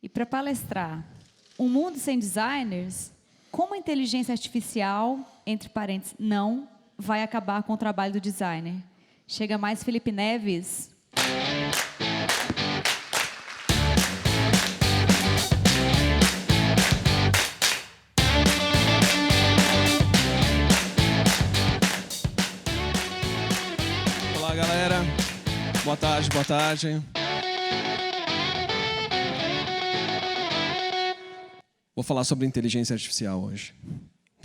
E para palestrar Um Mundo Sem Designers, como a inteligência artificial, entre parênteses, não vai acabar com o trabalho do designer. Chega mais Felipe Neves. Olá, galera. Boa tarde, boa tarde. Vou falar sobre inteligência artificial hoje,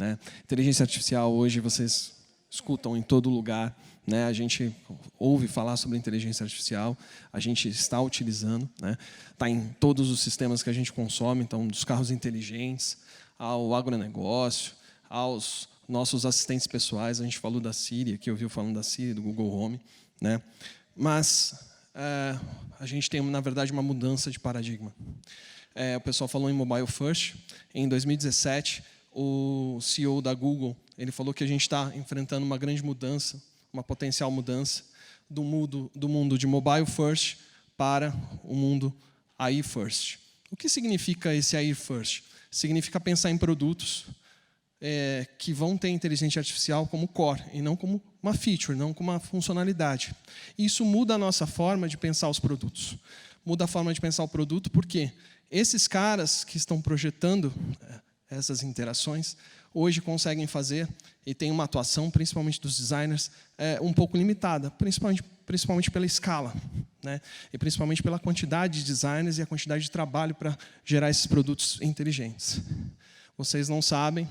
né? Inteligência artificial hoje vocês escutam em todo lugar, né? A gente ouve falar sobre inteligência artificial, a gente está utilizando, né? Está em todos os sistemas que a gente consome, então dos carros inteligentes ao agronegócio, aos nossos assistentes pessoais. A gente falou da Siri, aqui ouviu falando da Siri, do Google Home, né? Mas a gente tem, na verdade, uma mudança de paradigma. O pessoal falou em mobile first. Em 2017, o CEO da Google ele falou que a gente está enfrentando uma grande mudança, uma potencial mudança do mundo de mobile first para o mundo AI first. O que significa esse AI first? Significa pensar em produtos que vão ter inteligência artificial como core, e não como uma feature, não como uma funcionalidade. Isso muda a nossa forma de pensar os produtos. Muda a forma de pensar o produto porque esses caras que estão projetando essas interações, hoje conseguem fazer, e tem uma atuação, principalmente dos designers, um pouco limitada, principalmente pela escala, né? E principalmente pela quantidade de designers e a quantidade de trabalho para gerar esses produtos inteligentes. Vocês não sabem,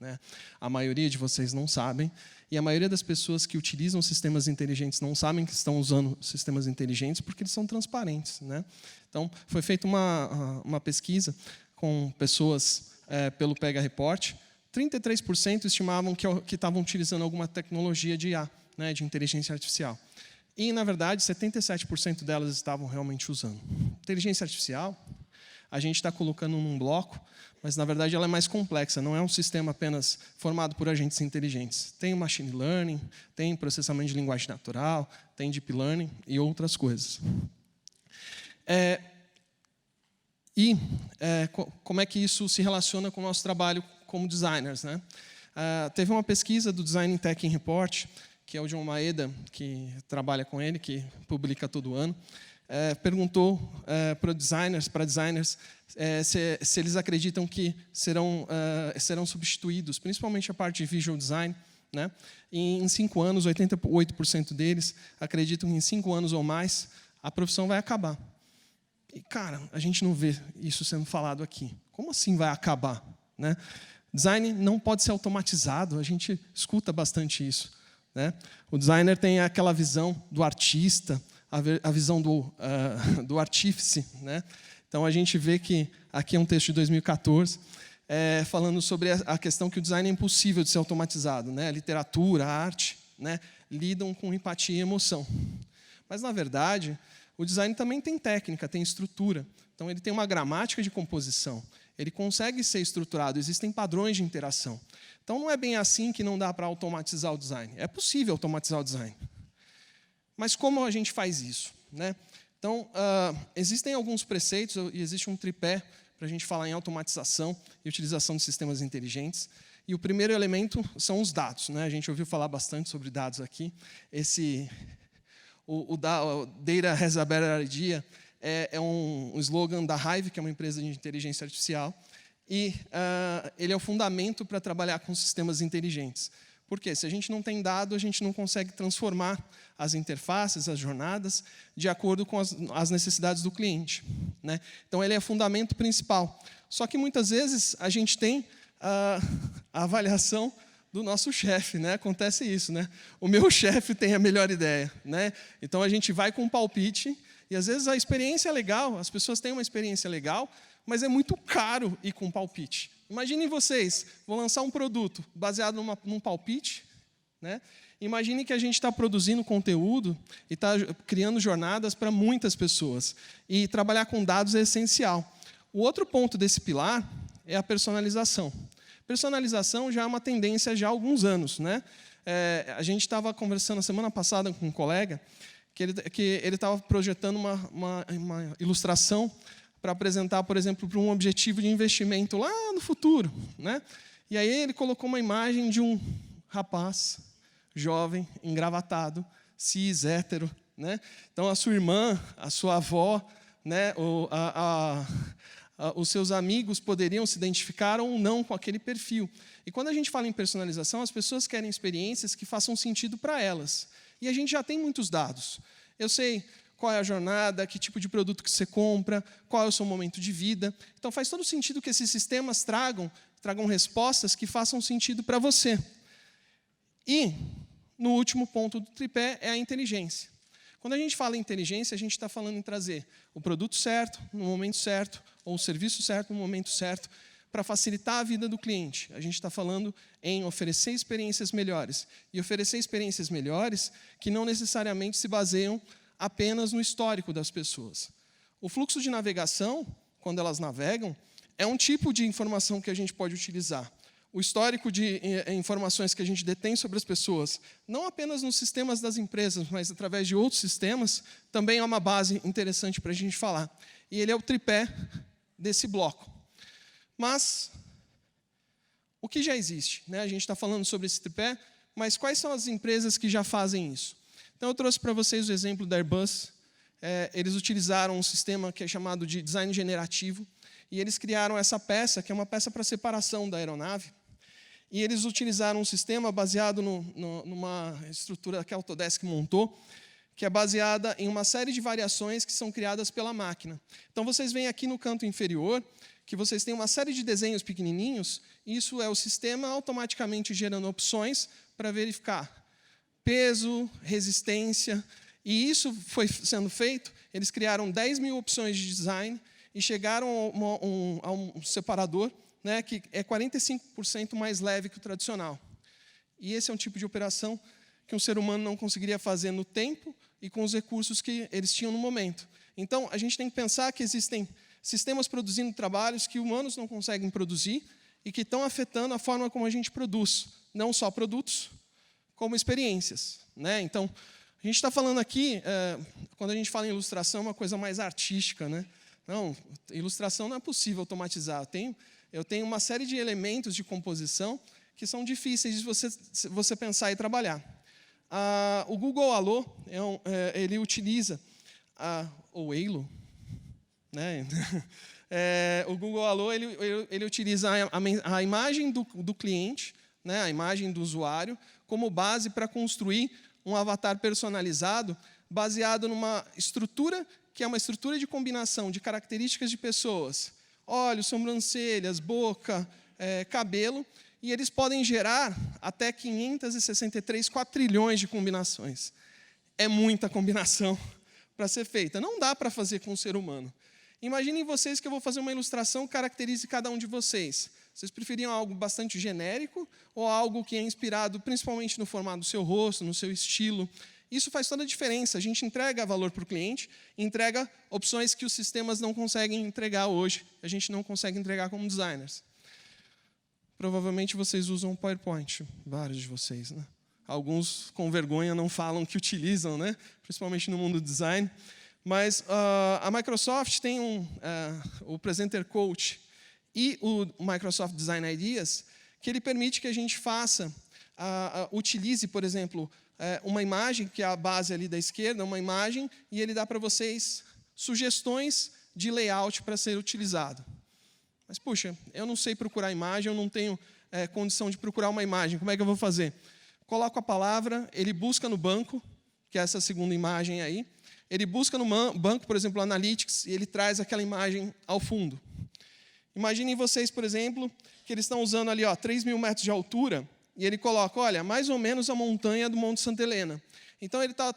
né? A maioria de vocês não sabem, e a maioria das pessoas que utilizam sistemas inteligentes não sabem que estão usando sistemas inteligentes porque eles são transparentes, né? Então, foi feita uma pesquisa com pessoas pelo Pega Report. 33% estimavam que estavam utilizando alguma tecnologia de IA, né, de inteligência artificial. E, na verdade, 77% delas estavam realmente usando. Inteligência artificial, a gente está colocando num bloco, mas, na verdade, ela é mais complexa. Não é um sistema apenas formado por agentes inteligentes. Tem machine learning, tem processamento de linguagem natural, tem deep learning e outras coisas. Como é que isso se relaciona com o nosso trabalho como designers, né? Teve uma pesquisa do Design Thinking Report, que é o John Maeda, que trabalha com ele, que publica todo ano, perguntou para designers, se eles acreditam que serão substituídos, principalmente a parte de visual design, né? E em 5 anos, 88% deles acreditam que em 5 anos ou mais a profissão vai acabar. E, cara, a gente não vê isso sendo falado aqui. Como assim vai acabar, né? Design não pode ser automatizado, a gente escuta bastante isso, né? O designer tem aquela visão do artista, a visão do artífice, né? Então, a gente vê que aqui é um texto de 2014, falando sobre a questão que o design é impossível de ser automatizado, né? A literatura, a arte, né, lidam com empatia e emoção. Mas, na verdade, o design também tem técnica, tem estrutura. Então, ele tem uma gramática de composição. Ele consegue ser estruturado, existem padrões de interação. Então, não é bem assim que não dá para automatizar o design. É possível automatizar o design. Mas como a gente faz isso, né? Então, existem alguns preceitos, e existe um tripé para a gente falar em automatização e utilização de sistemas inteligentes. E o primeiro elemento são os dados, né? A gente ouviu falar bastante sobre dados aqui. O Data has a better idea é um slogan da Hive, que é uma empresa de inteligência artificial, e ele é o fundamento para trabalhar com sistemas inteligentes. Por quê? Se a gente não tem dado, a gente não consegue transformar as interfaces, as jornadas, de acordo com as necessidades do cliente, né? Então, ele é o fundamento principal. Só que, muitas vezes, a gente tem a avaliação do nosso chefe, né? Acontece isso, né? O meu chefe tem a melhor ideia, né? Então a gente vai com um palpite e às vezes a experiência é legal, as pessoas têm uma experiência legal, mas é muito caro ir com um palpite. Imaginem vocês, vou lançar um produto baseado num palpite, né? Imagine que a gente está produzindo conteúdo e está criando jornadas para muitas pessoas. E trabalhar com dados é essencial. O outro ponto desse pilar é a personalização. Personalização já é uma tendência já há alguns anos, né? A gente estava conversando a semana passada com um colega que ele estava projetando uma ilustração para apresentar, por exemplo, para um objetivo de investimento lá no futuro, né? E aí ele colocou uma imagem de um rapaz jovem, engravatado, cis, hétero, né? Então a sua irmã, a sua avó, né, os seus amigos poderiam se identificar ou não com aquele perfil. E quando a gente fala em personalização, as pessoas querem experiências que façam sentido para elas. E a gente já tem muitos dados. Eu sei qual é a jornada, que tipo de produto que você compra, qual é o seu momento de vida. Então faz todo sentido que esses sistemas tragam respostas que façam sentido para você. E, no último ponto do tripé, é a inteligência. Quando a gente fala em inteligência, a gente está falando em trazer o produto certo, no momento certo, ou o serviço certo, no momento certo, para facilitar a vida do cliente. A gente está falando em oferecer experiências melhores. E oferecer experiências melhores que não necessariamente se baseiam apenas no histórico das pessoas. O fluxo de navegação, quando elas navegam, é um tipo de informação que a gente pode utilizar. O histórico de informações que a gente detém sobre as pessoas, não apenas nos sistemas das empresas, mas através de outros sistemas, também é uma base interessante para a gente falar. E ele é o tripé desse bloco. Mas, o que já existe? Né? A gente está falando sobre esse tripé, mas quais são as empresas que já fazem isso? Então, eu trouxe para vocês o exemplo da Airbus. Eles utilizaram um sistema que é chamado de design generativo, e eles criaram essa peça, que é uma peça para separação da aeronave. E eles utilizaram um sistema baseado numa estrutura que a Autodesk montou, que é baseada em uma série de variações que são criadas pela máquina. Então, vocês veem aqui no canto inferior que vocês têm uma série de desenhos pequenininhos, e isso é o sistema automaticamente gerando opções para verificar peso, resistência, e isso foi sendo feito, eles criaram 10 mil opções de design e chegaram a um separador, né, que é 45% mais leve que o tradicional. E esse é um tipo de operação que um ser humano não conseguiria fazer no tempo e com os recursos que eles tinham no momento. Então, a gente tem que pensar que existem sistemas produzindo trabalhos que humanos não conseguem produzir e que estão afetando a forma como a gente produz, não só produtos, como experiências, né? Então, a gente está falando aqui, quando a gente fala em ilustração, é uma coisa mais artística, né? Não, ilustração não é possível automatizar. Eu tenho uma série de elementos de composição que são difíceis de você pensar e trabalhar. O Google Allo, ele utiliza, ou Halo, né? O Google Allo, ele utiliza a imagem do cliente, né, a imagem do usuário, como base para construir um avatar personalizado baseado numa estrutura que é uma estrutura de combinação de características de pessoas, olhos, sobrancelhas, boca, cabelo, e eles podem gerar até 563 quatrilhões de combinações. É muita combinação para ser feita. Não dá para fazer com o ser humano. Imaginem vocês que eu vou fazer uma ilustração que caracterize cada um de vocês. Vocês preferiam algo bastante genérico ou algo que é inspirado principalmente no formato do seu rosto, no seu estilo? Isso faz toda a diferença. A gente entrega valor para o cliente, entrega opções que os sistemas não conseguem entregar hoje. A gente não consegue entregar como designers. Provavelmente vocês usam PowerPoint, vários de vocês, né? Alguns, com vergonha, não falam que utilizam, né? Principalmente no mundo do design. Mas a Microsoft tem o Presenter Coach e o Microsoft Design Ideas, que ele permite que a gente utilize, por exemplo, uma imagem, que é a base ali da esquerda, uma imagem, e ele dá para vocês sugestões de layout para ser utilizado. Mas, puxa, eu não sei procurar imagem, eu não tenho condição de procurar uma imagem, como é que eu vou fazer? Coloco a palavra, ele busca no banco, que é essa segunda imagem aí, ele busca no banco, por exemplo, Analytics, e ele traz aquela imagem ao fundo. Imaginem vocês, por exemplo, que eles estão usando ali 3.000 metros de altura, e ele coloca, olha, mais ou menos a montanha do Monte Santa Helena. Então, ele está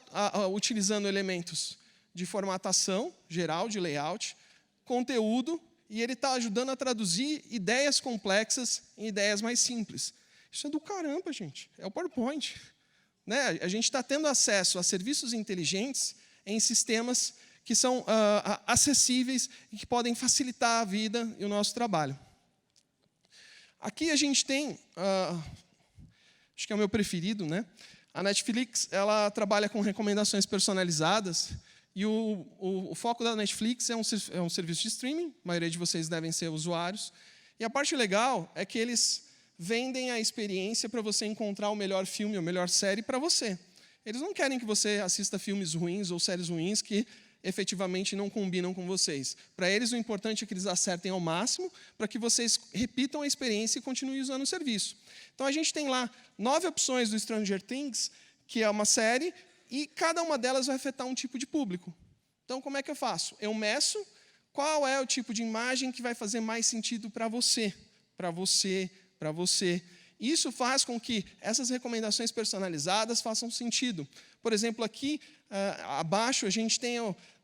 utilizando elementos de formatação geral, de layout, conteúdo, e ele está ajudando a traduzir ideias complexas em ideias mais simples. Isso é do caramba, gente. É o PowerPoint. Né? A gente está tendo acesso a serviços inteligentes em sistemas que são acessíveis e que podem facilitar a vida e o nosso trabalho. Aqui a gente tem, acho que é o meu preferido, né? A Netflix, ela trabalha com recomendações personalizadas, E o foco da Netflix é um serviço de streaming, a maioria de vocês devem ser usuários. E a parte legal é que eles vendem a experiência para você encontrar o melhor filme, a melhor série para você. Eles não querem que você assista filmes ruins ou séries ruins que efetivamente não combinam com vocês. Para eles, o importante é que eles acertem ao máximo para que vocês repitam a experiência e continuem usando o serviço. Então, a gente tem lá 9 opções do Stranger Things, que é uma série, e cada uma delas vai afetar um tipo de público. Então, como é que eu faço? Eu meço qual é o tipo de imagem que vai fazer mais sentido para você, para você, para você. Isso faz com que essas recomendações personalizadas façam sentido. Por exemplo, aqui abaixo a gente tem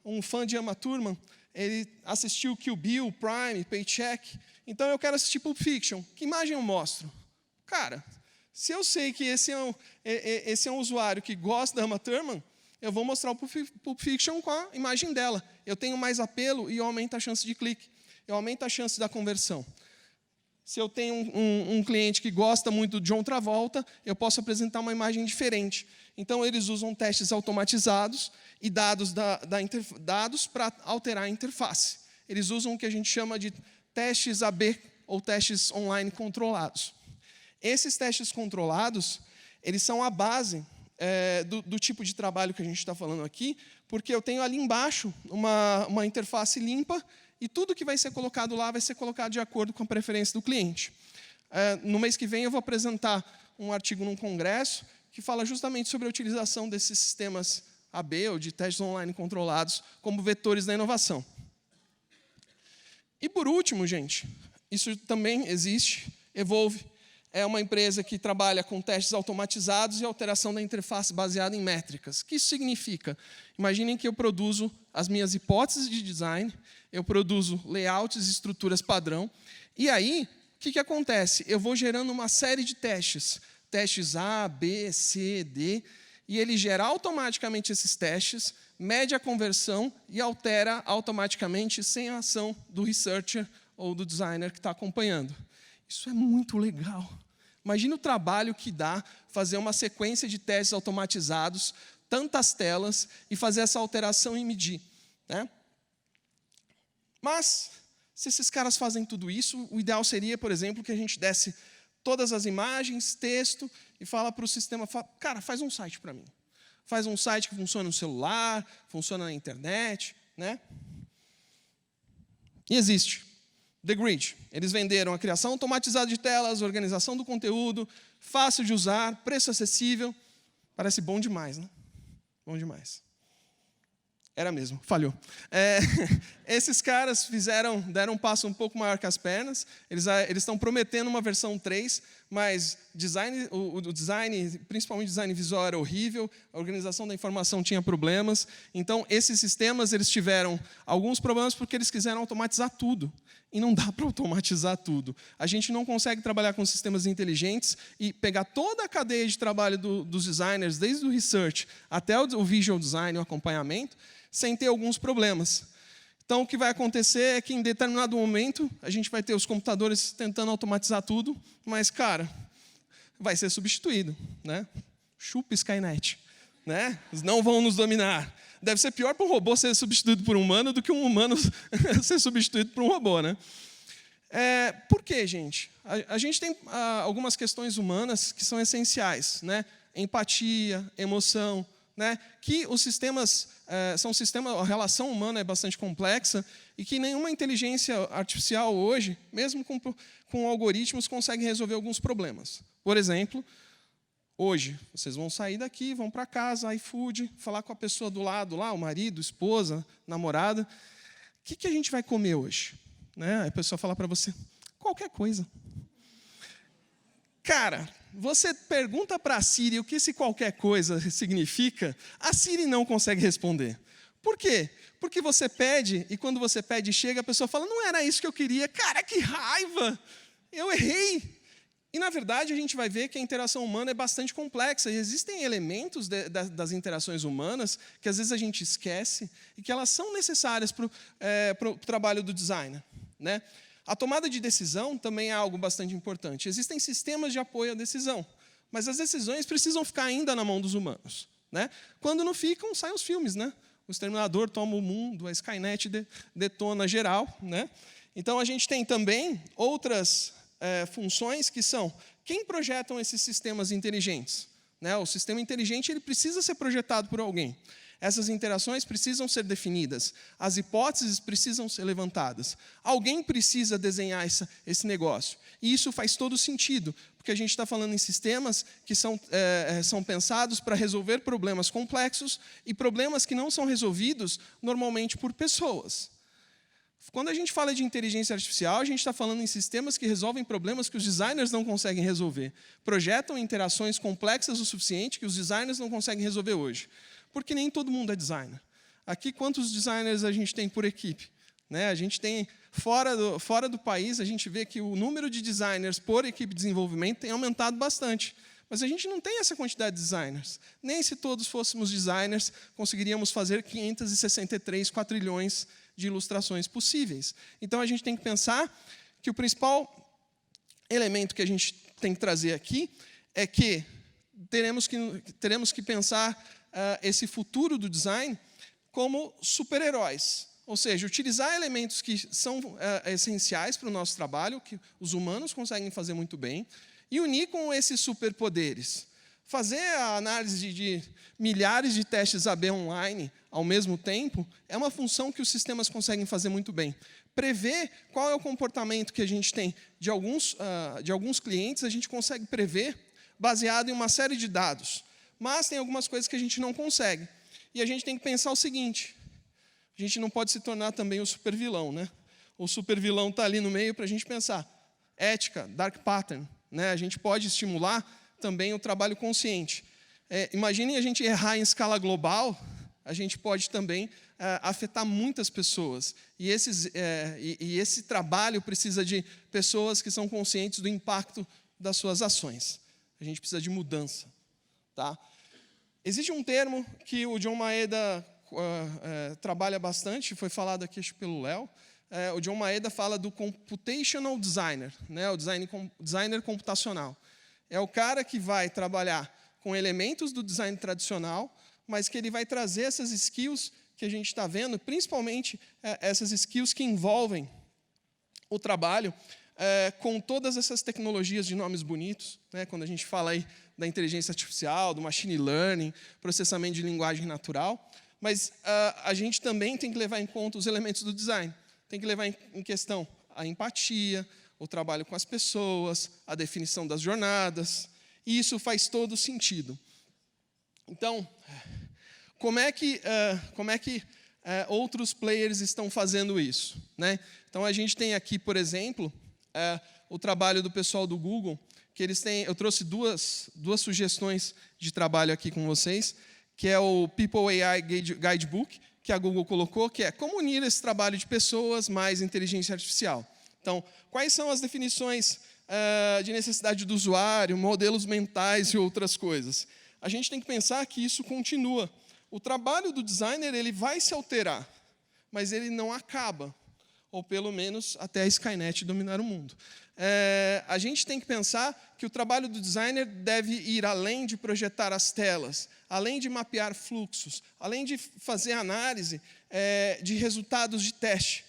um fã de Uma Thurman, ele assistiu Kill Bill, Prime, Paycheck, então eu quero assistir Pulp Fiction. Que imagem eu mostro? Cara, se eu sei que esse é um usuário que gosta da Uma Thurman, eu vou mostrar o Pulp Fiction com a imagem dela. Eu tenho mais apelo e eu aumento a chance de clique. Eu aumento a chance da conversão. Se eu tenho um cliente que gosta muito de John Travolta, eu posso apresentar uma imagem diferente. Então, eles usam testes automatizados e dados para alterar a interface. Eles usam o que a gente chama de testes AB, ou testes online controlados. Esses testes controlados, eles são a base do tipo de trabalho que a gente está falando aqui, porque eu tenho ali embaixo uma interface limpa e tudo que vai ser colocado lá vai ser colocado de acordo com a preferência do cliente. No mês que vem eu vou apresentar um artigo num congresso que fala justamente sobre a utilização desses sistemas AB, ou de testes online controlados, como vetores da inovação. E por último, gente, isso também existe, Evolve. É uma empresa que trabalha com testes automatizados e alteração da interface baseada em métricas. O que isso significa? Imaginem que eu produzo as minhas hipóteses de design, eu produzo layouts e estruturas padrão, e aí, o que acontece? Eu vou gerando uma série de testes, testes A, B, C, D, e ele gera automaticamente esses testes, mede a conversão e altera automaticamente sem a ação do researcher ou do designer que está acompanhando. Isso é muito legal. Imagina o trabalho que dá fazer uma sequência de testes automatizados, tantas telas, e fazer essa alteração e medir, né? Mas, se esses caras fazem tudo isso, o ideal seria, por exemplo, que a gente desse todas as imagens, texto, e fala para o sistema, cara, faz um site para mim. Faz um site que funciona no celular, funciona na internet, né? E existe. The Grid. Eles venderam a criação automatizada de telas, organização do conteúdo, fácil de usar, preço acessível. Parece bom demais, né? Bom demais. Era mesmo, falhou. Esses caras deram um passo um pouco maior que as pernas. Eles estão prometendo uma versão 3, mas o design, principalmente o design visual, era horrível, a organização da informação tinha problemas. Então, esses sistemas eles tiveram alguns problemas porque eles quiseram automatizar tudo. E não dá para automatizar tudo. A gente não consegue trabalhar com sistemas inteligentes e pegar toda a cadeia de trabalho dos designers, desde o research até o visual design, o acompanhamento, sem ter alguns problemas. Então, o que vai acontecer é que, em determinado momento, a gente vai ter os computadores tentando automatizar tudo, mas, cara, vai ser substituído, né? Chupa Skynet, né? Eles não vão nos dominar. Deve ser pior para um robô ser substituído por um humano do que um humano ser substituído por um robô, né? Por quê, gente? A gente tem algumas questões humanas que são essenciais, né? Empatia, emoção, né? Que os sistemas a relação humana é bastante complexa e que nenhuma inteligência artificial hoje, mesmo com algoritmos, consegue resolver alguns problemas. Por exemplo, hoje, vocês vão sair daqui, vão para casa, iFood, falar com a pessoa do lado lá, o marido, esposa, namorada. O que a gente vai comer hoje? Né? Aí a pessoa fala para você, qualquer coisa. Cara, você pergunta para a Siri o que esse qualquer coisa significa, a Siri não consegue responder. Por quê? Porque você pede, e quando você pede e chega, a pessoa fala, não era isso que eu queria. Cara, que raiva! Eu errei! E, na verdade, a gente vai ver que a interação humana é bastante complexa. E existem elementos das interações humanas que, às vezes, a gente esquece e que elas são necessárias para o trabalho do designer, né? A tomada de decisão também é algo bastante importante. Existem sistemas de apoio à decisão, mas as decisões precisam ficar ainda na mão dos humanos, né? Quando não ficam, saem os filmes, né? o Exterminador toma o mundo, a Skynet detona geral, né? Então, a gente tem também outras funções que são quem projetam esses sistemas inteligentes. Né? O sistema inteligente ele precisa ser projetado por alguém. Essas interações precisam ser definidas. As hipóteses precisam ser levantadas. Alguém precisa desenhar esse negócio. E isso faz todo sentido, porque a gente está falando em sistemas que são pensados para resolver problemas complexos e problemas que não são resolvidos normalmente por pessoas. Quando a gente fala de inteligência artificial, a gente está falando em sistemas que resolvem problemas que os designers não conseguem resolver. Projetam interações complexas o suficiente que os designers não conseguem resolver hoje. Porque nem todo mundo é designer. Aqui, quantos designers a gente tem por equipe? Né? A gente tem, fora do país, a gente vê que o número de designers por equipe de desenvolvimento tem aumentado bastante. Mas a gente não tem essa quantidade de designers. Nem se todos fôssemos designers, conseguiríamos fazer 563 quadrilhões de ilustrações possíveis. Então, a gente tem que pensar que o principal elemento que a gente tem que trazer aqui é que teremos que pensar esse futuro do design como super-heróis. Ou seja, utilizar elementos que são essenciais para o nosso trabalho, que os humanos conseguem fazer muito bem, e unir com esses superpoderes. Fazer a análise de milhares de testes AB online ao mesmo tempo é uma função que os sistemas conseguem fazer muito bem. Prever qual é o comportamento que a gente tem de alguns clientes, a gente consegue prever baseado em uma série de dados. Mas tem algumas coisas que a gente não consegue. E a gente tem que pensar o seguinte, a gente não pode se tornar também o supervilão, né? O supervilão está ali no meio para a gente pensar. Ética, dark pattern, né? A gente pode estimular também o trabalho consciente. Imaginem a gente errar em escala global, a gente pode também afetar muitas pessoas. E esse trabalho precisa de pessoas que são conscientes do impacto das suas ações. A gente precisa de mudança. Tá? Existe um termo que o John Maeda trabalha bastante, foi falado aqui acho, pelo Léo. O John Maeda fala do computational designer, né? O designer computacional. É o cara que vai trabalhar com elementos do design tradicional, mas que ele vai trazer essas skills que a gente está vendo, principalmente essas skills que envolvem o trabalho com todas essas tecnologias de nomes bonitos, né? Quando a gente fala aí da inteligência artificial, do machine learning, processamento de linguagem natural, mas a gente também tem que levar em conta os elementos do design. Tem que levar em questão a empatia, o trabalho com as pessoas, a definição das jornadas, e isso faz todo sentido. Então, como é que outros players estão fazendo isso? Né? Então, a gente tem aqui, por exemplo, o trabalho do pessoal do Google, que eles têm. Eu trouxe duas sugestões de trabalho aqui com vocês, que é o People AI Guidebook, que a Google colocou, que é como unir esse trabalho de pessoas mais inteligência artificial. Então, quais são as definições de necessidade do usuário, modelos mentais e outras coisas? A gente tem que pensar que isso continua. O trabalho do designer ele vai se alterar, mas ele não acaba, ou pelo menos até a Skynet dominar o mundo. A gente tem que pensar que o trabalho do designer deve ir além de projetar as telas, além de mapear fluxos, além de fazer análise de resultados de teste,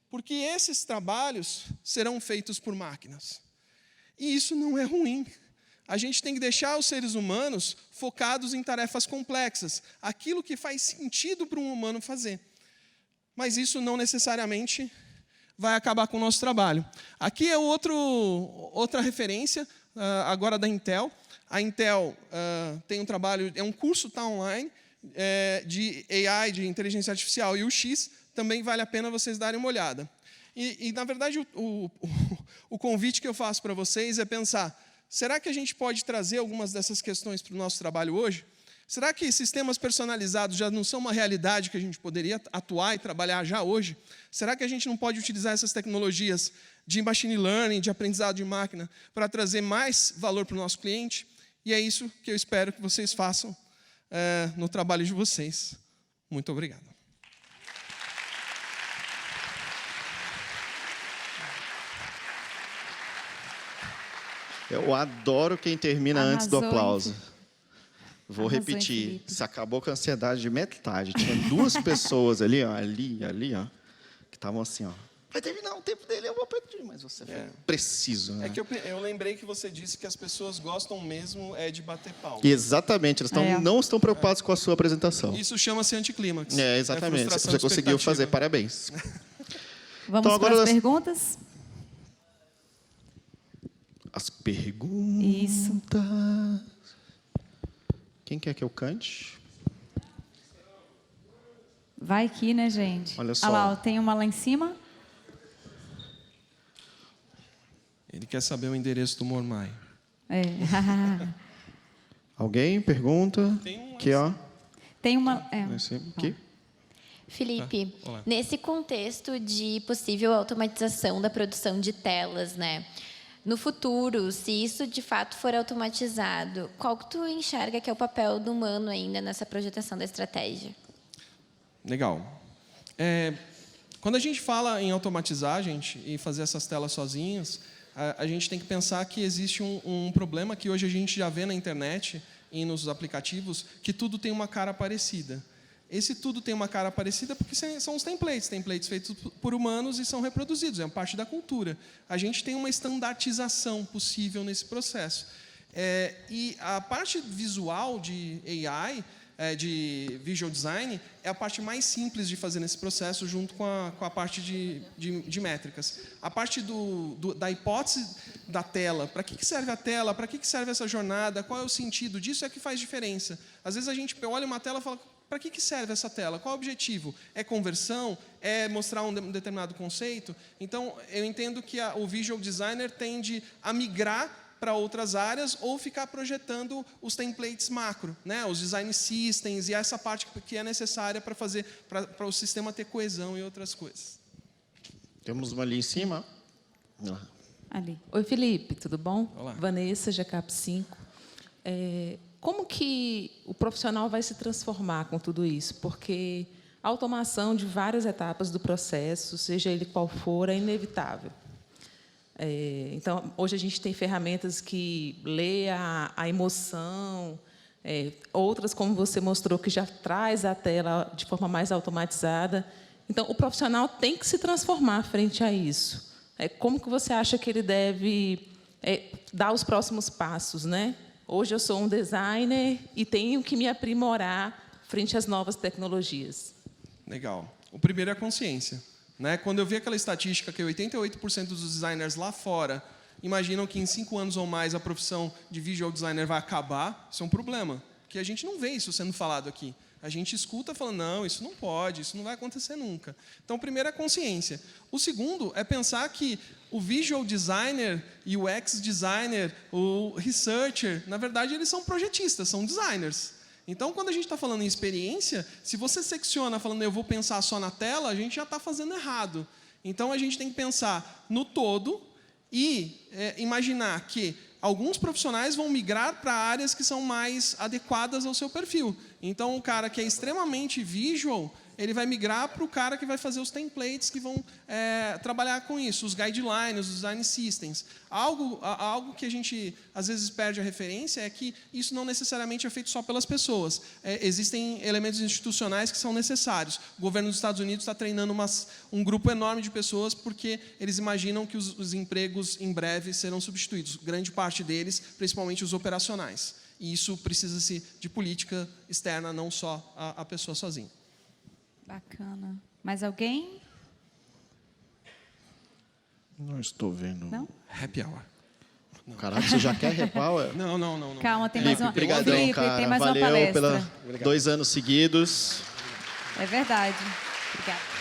porque esses trabalhos serão feitos por máquinas. E isso não é ruim. A gente tem que deixar os seres humanos focados em tarefas complexas, aquilo que faz sentido para um humano fazer. Mas isso não necessariamente vai acabar com o nosso trabalho. Aqui é outra referência, agora da Intel. A Intel tem um trabalho, é um curso tá online, de AI, de inteligência artificial, e o X também vale a pena vocês darem uma olhada. E na verdade, o convite que eu faço para vocês é pensar, será que a gente pode trazer algumas dessas questões para o nosso trabalho hoje? Será que sistemas personalizados já não são uma realidade que a gente poderia atuar e trabalhar já hoje? Será que a gente não pode utilizar essas tecnologias de machine learning, de aprendizado de máquina, para trazer mais valor para o nosso cliente? E é isso que eu espero que vocês façam no trabalho de vocês. Muito obrigado. Eu adoro quem termina antes do aplauso. Vou Arrasou, repetir. Felipe. Você acabou com a ansiedade de metade. Tinha 2 pessoas ali, ó, ali, ó, que estavam assim, ó. Vai terminar o tempo dele, eu vou pedir. Mas você foi preciso, né? É que eu lembrei que você disse que as pessoas gostam mesmo de bater palma. Exatamente. Eles não estão preocupados com a sua apresentação. Isso chama-se anticlímax. Exatamente. Frustração Você de conseguiu expectativa. fazer, parabéns. Vamos Então, agora para as nós- perguntas? As perguntas. Isso. Quem quer que eu cante? Vai aqui, né, gente? Olha só. Olha lá, ó, tem uma lá em cima. Ele quer saber o endereço do Mormai. É. Alguém pergunta? Tem um Aqui, ó. Tem uma... Aqui. Felipe, olá. nesse contexto de possível automatização da produção de telas, né? No futuro, se isso de fato for automatizado, qual que tu enxerga que é o papel do humano ainda nessa projetação da estratégia? Legal. Quando a gente fala em automatizar, gente, e fazer essas telas sozinhos, a gente tem que pensar que existe um problema que hoje a gente já vê na internet e nos aplicativos, que tudo tem uma cara parecida. Esse tudo tem uma cara parecida porque são os templates feitos por humanos e são reproduzidos, é parte da cultura. A gente tem uma estandartização possível nesse processo. E a parte visual de AI, de visual design, é a parte mais simples de fazer nesse processo, junto com a parte de métricas. A parte da hipótese da tela, para que serve a tela, para que serve essa jornada, qual é o sentido disso, é que faz diferença. Às vezes a gente olha uma tela e fala, para que serve essa tela? Qual é o objetivo? É conversão? É mostrar um determinado conceito? Então, eu entendo que o visual designer tende a migrar para outras áreas ou ficar projetando os templates macro, né? Os design systems e essa parte que é necessária para fazer para o sistema ter coesão e outras coisas. Temos uma ali em cima. Ali. Oi, Felipe, tudo bom? Olá. Vanessa, GCAP 5. Como que o profissional vai se transformar com tudo isso? Porque a automação de várias etapas do processo, seja ele qual for, é inevitável. Então, hoje a gente tem ferramentas que lê a emoção, outras, como você mostrou, que já traz a tela de forma mais automatizada. Então, o profissional tem que se transformar frente a isso. Como que você acha que ele deve dar os próximos passos, né? Hoje eu sou um designer e tenho que me aprimorar frente às novas tecnologias. Legal. O primeiro é a consciência, né? Quando eu vi aquela estatística que 88% dos designers lá fora imaginam que em 5 anos ou mais a profissão de visual designer vai acabar, isso é um problema, porque a gente não vê isso sendo falado aqui. A gente escuta falando, não, isso não pode, isso não vai acontecer nunca. Então, o primeiro é a consciência. O segundo é pensar que o visual designer, UX designer, o researcher, na verdade, eles são projetistas, são designers. Então, quando a gente está falando em experiência, se você secciona falando, eu vou pensar só na tela, a gente já está fazendo errado. Então, a gente tem que pensar no todo e imaginar que alguns profissionais vão migrar para áreas que são mais adequadas ao seu perfil. Então, o cara que é extremamente visual, ele vai migrar para o cara que vai fazer os templates que vão trabalhar com isso, os guidelines, os design systems. Algo que a gente, às vezes, perde a referência é que isso não necessariamente é feito só pelas pessoas. Existem elementos institucionais que são necessários. O governo dos Estados Unidos está treinando um grupo enorme de pessoas porque eles imaginam que os empregos, em breve, serão substituídos. Grande parte deles, principalmente os operacionais. E isso precisa-se de política externa, não só a pessoa sozinha. Bacana. Mais alguém? Não estou vendo. Não? Happy hour. Caraca, você já quer repau? Não. Calma, tem mais uma. Obrigadão, Felipe, cara. tem mais Valeu uma palestra. pela 2 anos seguidos. É verdade. Obrigada.